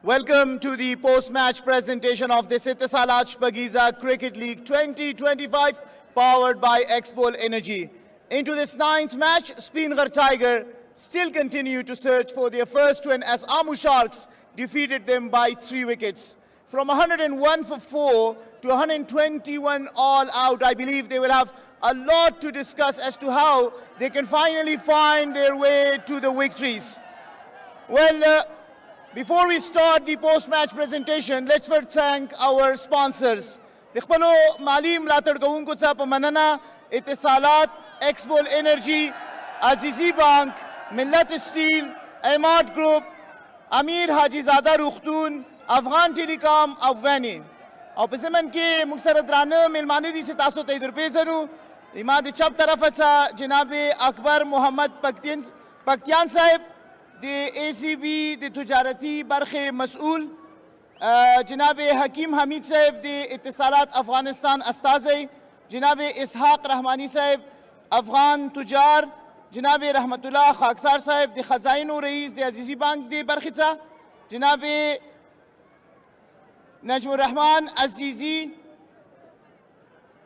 Welcome to the post-match presentation of this Ittisalat Shpagiza Cricket League 2025 powered by Xpol Energy. Into this ninth match, Spinghar Tiger still continue to search for their first win as Amu Sharks defeated them by 3 wickets. From 101 for 4 to 121 all out, I believe they will have a lot to discuss as to how they can finally find their way to the victories. Well, before we start the post-match presentation, let's first thank our sponsors. د خپلو مالي ملاتړ کوونکو څخه په مننه اتصالات، Xpol Energy، عزیزی بانک، ملت سټیل، ایمارټ ګروپ، امیر حاجی زاده روغتون، افغان ټیلیکام او ویني. او په ضمن کې موږ سره درانه میلمانه دي چې تاسو ته یې درپېژنو. زما د چپ طرفه څخه جناب اکبر محمد پکتیان صاحب د ACB د تجارتي برخې مسؤل، جناب حکیم حمید صاحب د اتصالات افغانستان استازی، جناب اسحاق رحمانی صاحب افغان تجار، جناب رحمت الله خاکسار صاحب د خزائنو رئیس د عزیزی بانک د برخې څخه، جناب نجم الرحمن عزیزی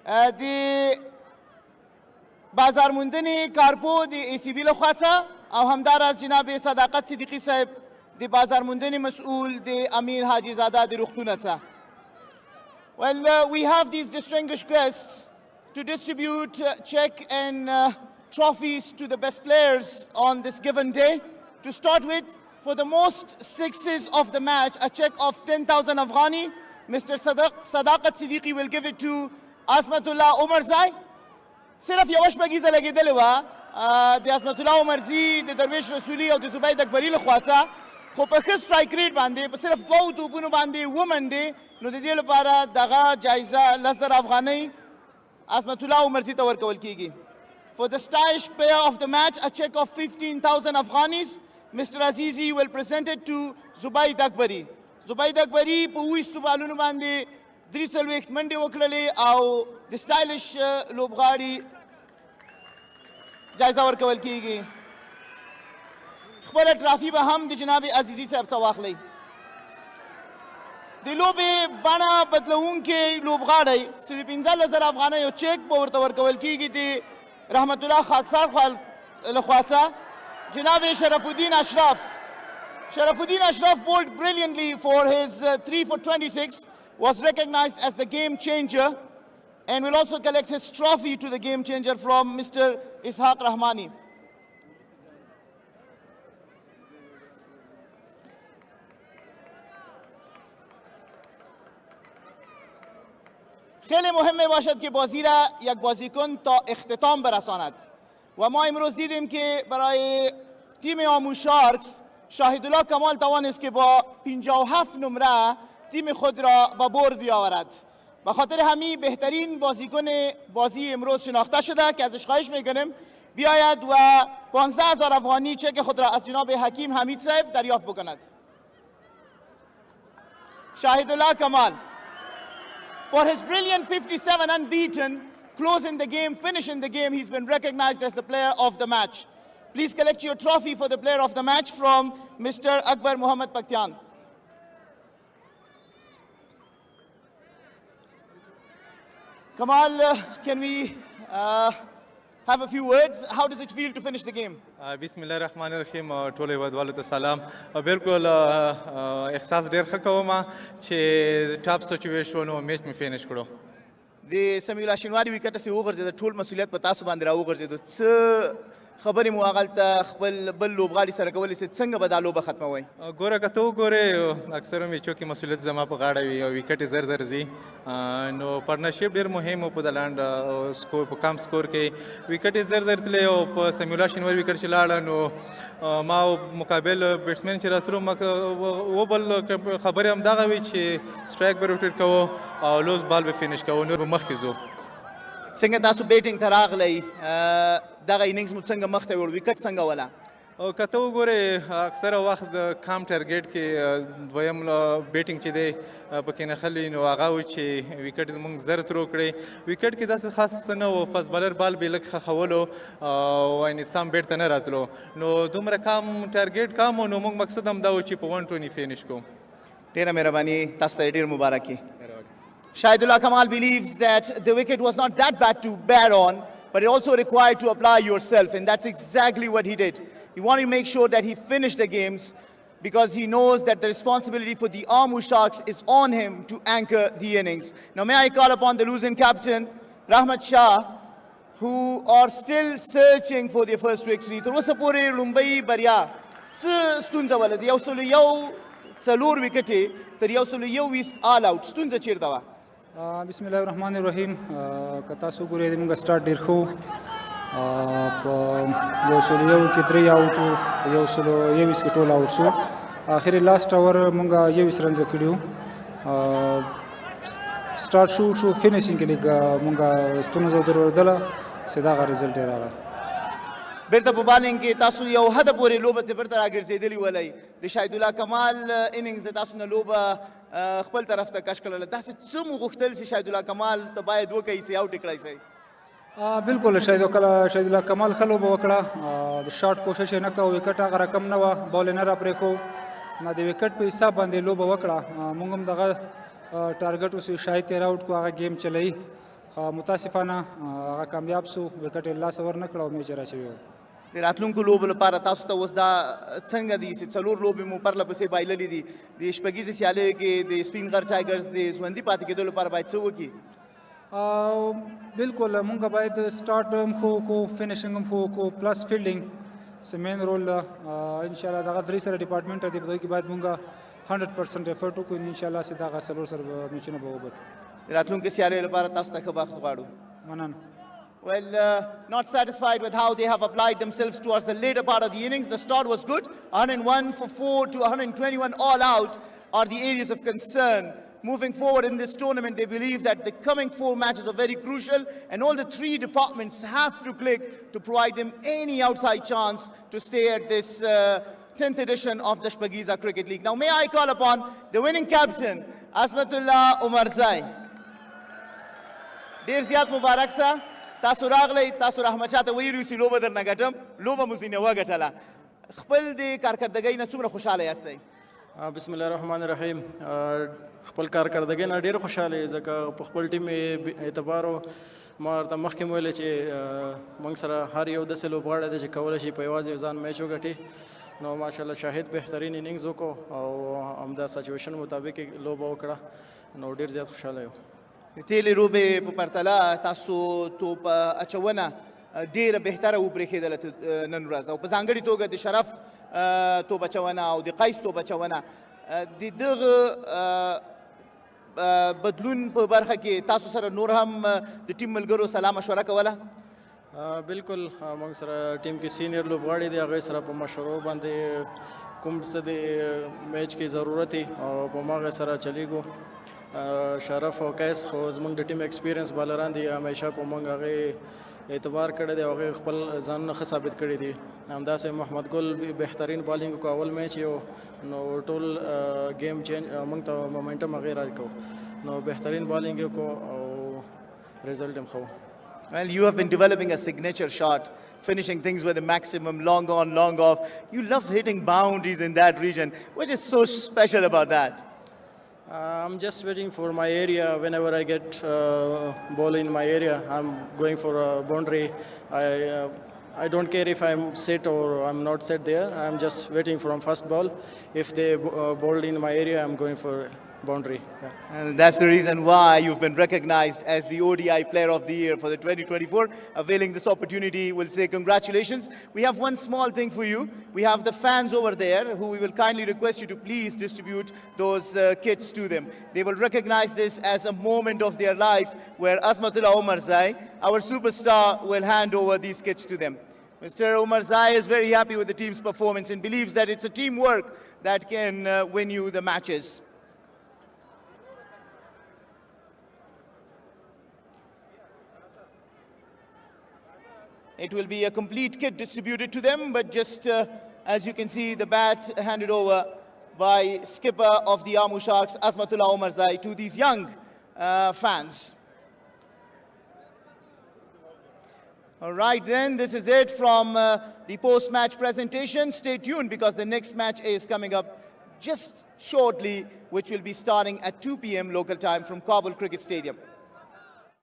د بازار موندنې کارپو د ACB لخوا څخه، او همداراز جناب صداقت صدیقی صاحب د بازار موندنې مسؤول د امیر حاجی زاده د روغتونه څخه. Well, we have these distinguished guests to distribute check and trophies to the best players on this given day. To start with, for the most sixes of the match, a check of 10,000 Afghani, Mr. Sadaqat Siddiqui will give it to Asmatullah Omarzai. صرف یوه شپږیزه لګېدلې وه د عصمت الله عمرزي، د درویش رسولي او د زبید اکبري لخوا څخه، خو په ښه سټرایک ریټ باندې په صرف 2 توپونو باندې ومنډې، نو د دې لپاره دغه جایزه 10,000 افغانۍ عصمت الله عمرزي ته ورکول کیږي. For the stylish player of the match, a check of 15,000 Afghanis, Mr. Azizi will present it to Zubayd Akbari. Zubayd Akbari په 20 بالونو باندې 43 منډې وکړلې او د سټایلش لوبغاړي جایزه ورکول کیږي. خپله ټرافي به هم د جناب عزیزي صاحب څخه واخلئ. د لوبې بڼه بدلوونکی لوبغاړی چې د 15,000 افغانۍ یو چیک به ورته ورکول کیږي د رحمت الله خاکسار لخوا څخه، جناب شرف الدین اشرف. شرف الدین اشرف bowled brilliantly for his 3 for 26, was recognized as the game changer, and will also collect his trophy to the game changer from Mr. Ishaq Rahmani. خیلی مهمه باشد که بازی را یک بازیکن تا اختتام برساند و ما امروز دیدیم که برای تیم آمو شارکس شاهدالله کمال توانست که با 57 نمره تیم خود را به برد بیاورد. به خاطر همین بهترین بازیکن بازی امروز شناخته شده که ازش خواهش میکنیم بیاید و 15,000 افغانی چک خود را از جناب حکیم حمید صاحب دریافت بکند. شاهدالله کمال. For his brilliant 57 unbeaten, closing the game, finishing the game, he's been recognized as the player of the match. Please collect your trophy for the player of the match from Mr. Akbar Muhammad Paktian. Kamal, can we have a few words? How does it feel to finish the game? بسم الله الرحمن الرحیم. ټول هیوادوالو ته سلام. بالکل احساس ډېر ښه کوم چې ټاپ سچویشن او میچ مې فینش کړو. د سمیع الله شینواري ویکټ سې وغورځېد، ټول مسؤلیت په تاسو باندې راوغورځېدو. څه خبرې مو هغلته خپل بل لوبغاړي سره کولې چې څنګه به دا لوبه ختموئ؟ ګوره که ته وګورې اکثره میچو کې مسؤلیت زما په غاړه وي او ویکټ یې زر زر ځي، نو پارټنرشپ ډېر مهم و په د لاند سکور په کم سکور کې ویکټ یې زر زر تللی او په سمیع الله شینواري ویکټ چې لاړه نو ما مقابل بیټسمین چې راتلو و بل خبرې همدغه وي چې سټرایک به روټیټ کوو او لوز بال به فینش کوو، نور به مخکې ځو. څنګه تاسو بیټینګ ته راغلی؟ دغه اننګز مو څنګه مخ ته یوړ؟ ویکټ څنګه وله؟ او که ته وګورې اکثره وخت د کام ټارګیټ کې دویم بیټینګ چې دی پکې نښلي، نو هغه و چې ویکټ زموږ زر ترو کړی. ویکټ کې داسې خاص څه نه و، فاست بالر بال به یې لږ ښخولو او یعنې سم بیټ ته نه راتلو، نو دومره کام ټارګیټ کام و، نو موږ مقصد همدا و چې په 120 فینش کوو. Dera Mehrabani, Tasta Dir Mubaraki. Shahidullah Kamal believes that the wicket was not that bad to bat on, but it also required to apply yourself, and that's exactly what he did. He wanted to make sure that he finished the games because he knows that the responsibility for the Amur Sharks is on him to anchor the innings. Now may I call upon the losing captain, Rahmat Shah, who are still searching for their first victory. تر اوسه پورې لومبۍ بریا څه ستونزه ولري؟ یو سلو یو څلور وکټې تر یو سلو یو ویس آل آوټ ستونزه چیرته وه؟ بسم الله الرحمن الرحیم. که تاسو ګورئ زموږ سټارټ ډېر ښه و. په یو سلو یو کې 3 آوټ وو، یو سلو یویس کې ټول آوټ شو. اخر لاست اوور موږ 21 رنزه کړي وو. سټارټ شو فینیشینګ کې لږ موږ ستونزه درلودله چې دغه رزلټ یې راغی. بیرته په بالینګ کې تاسو یو حده پورې لوبه ته بیرته راګرځېدلي ولئ. د شاهدالله کمال اننګز د تاسو نه لوبه خپل طرف ته کش کړله. داسې څه مو غوښتل چې شاهدالله کمال ته باید وکړئ چې آوټ یې کړی شئ؟ بالکل شاهدالله کمال ښه لوبه وکړه. د شاټ کوشش یې نه کوه، وکټ هغه رقم نه وه، بال یې نه راپرېښو. د وکټ په حساب باندې لوبه وکړه. موږ هم دغه ټارګټ اوس شاید تېر آوټ کو، هغه گیم چلوي. متاسفانه هغه کامیاب سو، وکټ یې لاس ور نه کړه او میچ یې راچوي و. د راتلونکو لوبو لپاره تاسو ته اوس دا څنګه دي چې څلور لوبې مو پرله پسې بایللې دي؟ د شپږیزې سیالیو کې د سپین غر ټایګرز د ژوندي پاتې کېدو لپاره باید څه وکړي؟ بالکل مونږ باید سټارټ هم ښه وکړو، فینیشنګ هم ښه وکړو، پلس فیلډینګ څه مین رول ده. انشاءالله دغه درې سره ډپارټمنټ دی، په دغه کې باید مونږ 100% ایفرټ وکړو. انشاءالله چې دغه څلور سره میچونه به وګټو. د راتلونکو سیالیو لپاره تاسو ته ښه بخت غواړو. مننه. Well, not satisfied with how they have applied themselves towards the later part of the innings. The start was good. 101 for 4 to 121 all out are the areas of concern. Moving forward in this tournament, they believe that the coming 4 matches are very crucial and all the 3 departments have to click to provide them any outside chance to stay at this 10th edition of the Shpageeza Cricket League. Now, may I call upon the winning captain, Azmatullah Omarzai. Dear Ziyad Mubarak sir. تاسو راغلی، تاسو رحمت شاه ته ویلي چې لوبه درنه ګټم، لوبه مو ځینې وګټله. خپل د کارکردګۍ نه څومره خوشحاله یاستئ؟ بسم الله الرحمن الرحیم. خپل کارکردګۍ نه ډېر خوشحاله یم ځکه په خپل ټیم اعتبار ما ورته مخکې ویلې چې موږ سره هر یو داسې لوبغاړی دی چې کولی شي په یوازې ځان میچ وګټي. نو ماشاءالله شاهد بهترین اننګز وکړو او همدا سچویشن مطابق یې لوبه وکړه. نو ډېر زیات خوشحاله یم. د تېلې لوبې په پرتله تاسو توپ اچونه ډېره بهتره وبرېښېدله نن ورځ، او په ځانګړې توګه د شرف توپ اچونه او د قیس توپ اچونه. د دغه بدلون په برخه کې تاسو سره نور هم د ټیم ملګرو سلا مشوره کوله؟ بالکل موږ سره ټیم کې سینیر لوبغاړي دي، هغوی سره په مشورو باندې کوم څه د میچ کې ضرورت دی او په هماغې سره چلیږو. شرف او قیس خو زموږ د ټیم ایکسپیرینس بالران دي، همیشه په موږ هغې اعتبار کړی دی او هغې خپل ځانونه ښه ثابت کړي دي. همداسې محمد ګل بهترین بالینګ وکړو، اول میچ یو نو ټول گیم چینج موږ ته مومنټم هغې راکړو. نو بهترین بالینګ یې وکړو او ریزلټ هم ښه. Well, you have been developing a signature shot, finishing things with a maximum, long on, long off. You love hitting boundaries in that region. What is so special about that? I'm just waiting for my area. Whenever I get ball in my area, I'm going for a boundary. I don't care if I'm set or I'm not set there. I'm just waiting from first ball. If they bowled in my area, I'm going for boundary. Yeah. And that's the reason why you've been recognized as the ODI Player of the Year for the 2024. Availing this opportunity, we'll say congratulations. We have one small thing for you. We have the fans over there who we will kindly request you to please distribute those kits to them. They will recognize this as a moment of their life where Azmatullah Omarzai, our superstar, will hand over these kits to them. Mr. Omarzai is very happy with the team's performance and believes that it's a teamwork that can win you the matches. It will be a complete kit distributed to them, but just as you can see, the bat handed over by skipper of the Amur Sharks, Azmatullah Omarzai, to these young fans. All right, then, this is it from the post-match presentation. Stay tuned because the next match is coming up just shortly, which will be starting at 2 p.m. local time from Kabul Cricket Stadium.